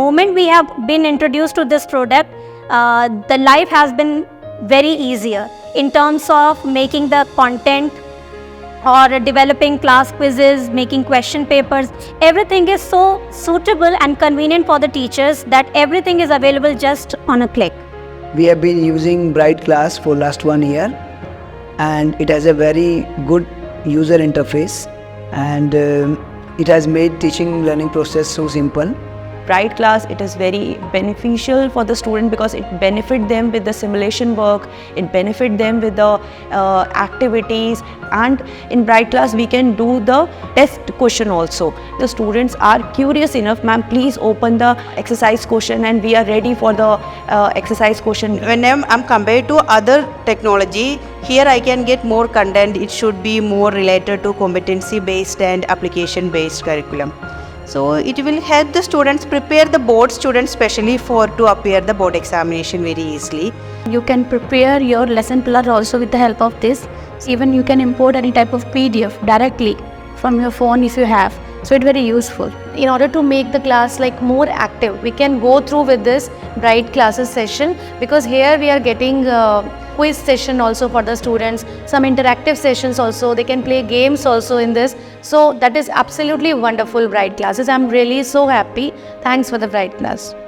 moment we have been introduced to this product, the life has been very easier in terms of making the content or developing class quizzes, making question papers. Everything is so suitable and convenient for the teachers that everything is available just on a click. We have been using BrightClass for last 1 year, and it has a very good user interface, and it has made teaching learning process so simple. BrightClass, it is very beneficial for the student because it benefits them with the simulation work, it benefits them with the activities, and in BrightClass we can do the test question also. The students are curious enough, ma'am, please open the exercise question, and we are ready for the exercise question. When I'm compared to other technology, here I can get more content. It should be more related to competency based and application based curriculum. So it will help the students prepare the board students especially to appear the board examination very easily. You can prepare your lesson plan also with the help of this. Even you can import any type of PDF directly from your phone if you have. So it's very useful. In order to make the class like more active, we can go through with this BrightClasses session, because here we are getting quiz session also for the students, some interactive sessions also, they can play games also in this. So that is absolutely wonderful BrightClasses. I'm really so happy. Thanks for the BrightClass.